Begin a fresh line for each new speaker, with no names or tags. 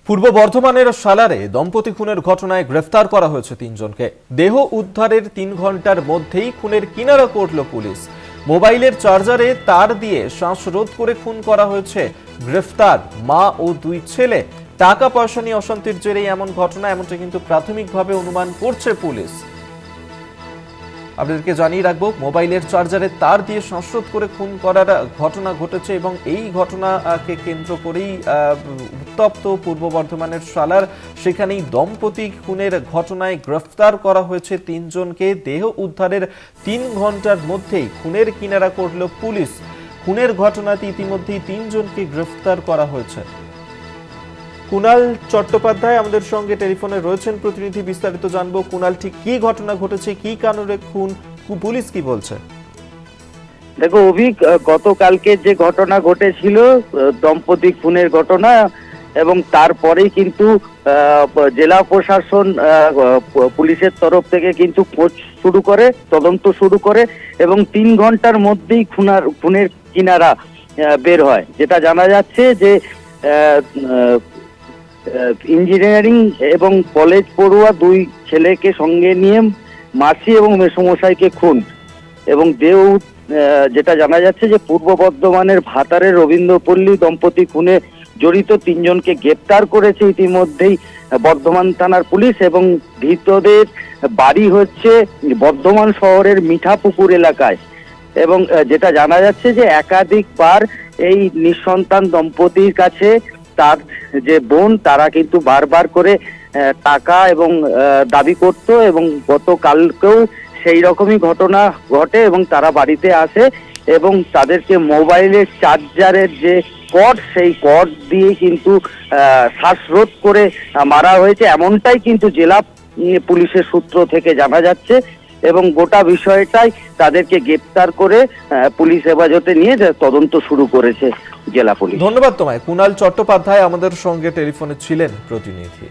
পূর্ব বর্ধমানের সালারে দম্পতি খুনের ঘটনায় গ্রেফতার করা হয়েছে ৩ জনকে। দেহ উদ্ধারের ৩ ঘন্টার মধ্যেই খুনের কিনারা করল পুলিশ। মোবাইলের চার্জারে তার দিয়ে শ্বাসরোধ করে খুন করা হয়েছে। গ্রেফতার মা ও 2 ছেলে। টাকা পয়সা নিয়ে অশান্তির জেরেই এমন ঘটনা, এমনটা কিন্তু প্রাথমিকভাবে অনুমান করছে পুলিশ। আপনাদেরকে জানিয়ে রাখবো, মোবাইলের চার্জারে তার দিয়ে শ্বাসরোধ করে খুন করার ঘটনা ঘটেছে এবং এই ঘটনাকে কেন্দ্র করেই উত্তপ্ত পূর্ব বর্ধমানের সালার। সেখানেই দম্পতি খুনের ঘটনায় গ্রেফতার করা হয়েছে ৩ জনকে। দেহ উদ্ধারের ৩ ঘন্টার মধ্যেই খুনের কিনারা করল পুলিশ। খুনের ঘটনাতে ইতিমধ্যেই ৩ জনকে গ্রেফতার করা হয়েছে। কুনাল চট্টোপাধ্যায় আমাদের সঙ্গে টেলিফোনে রয়েছেন প্রতিনিধি, বিস্তারিত জানবো। কুনাল, ঠিক কি ঘটনা ঘটেছে, কি কারণে খুন, পুলিশ কি বলছে?
দেখো অভিক, গতকালকে যে ঘটনা ঘটেছিল দম্পতি খুনের ঘটনা, এবং তারপরেই কিন্তু জেলা প্রশাসন পুলিশের তরফ থেকে কিন্তু খোঁজ শুরু করে, তদন্ত শুরু করে এবং 3 ঘন্টার মধ্যেই খুনের কিনারা বের হয়। যেটা জানা যাচ্ছে যে ইঞ্জিনিয়ারিং এবং কলেজ পড়ুয়া 2 ছেলেকে সঙ্গে নিয়ে মাসি এবং মেসোমশাইকে খুন, এবং যেটা জানা যাচ্ছে যে পূর্ব বর্ধমানের ভাতারের রবীন্দ্রপল্লী দম্পতি খুনে জড়িত 3 জনকে গ্রেপ্তার করেছে ইতিমধ্যেই বর্ধমান থানার পুলিশ, এবং ধৃতদের বাড়ি হচ্ছে বর্ধমান শহরের মিঠাপুকুর এলাকায়। এবং যেটা জানা যাচ্ছে যে একাধিকবার এই নিঃসন্তান দম্পতির কাছে তার যে বোন, তারা কিন্তু বারবার করে টাকা এবং দাবি করত, এবং গতকালকেও সেই রকমই ঘটনা ঘটে এবং তারা বাড়িতে আসে এবং তাদেরকে মোবাইলের চার্জারের যে কর্ড, সেই কর্ড দিয়ে কিন্তু শ্বাসরোধ করে মারা হয়েছে, এমনটাই কিন্তু জেলা পুলিশের সূত্র থেকে জানা যাচ্ছে। এবং গোটা বিষয়টাই তাদেরকে গ্রেপ্তার করে পুলিশ হেফাজতে নিয়ে তদন্ত শুরু করেছে জেলা পুলিশ।
ধন্যবাদ তোমায়। কুনাল চট্টোপাধ্যায় আমাদের সঙ্গে টেলিফোনে ছিলেন প্রতিনিধি।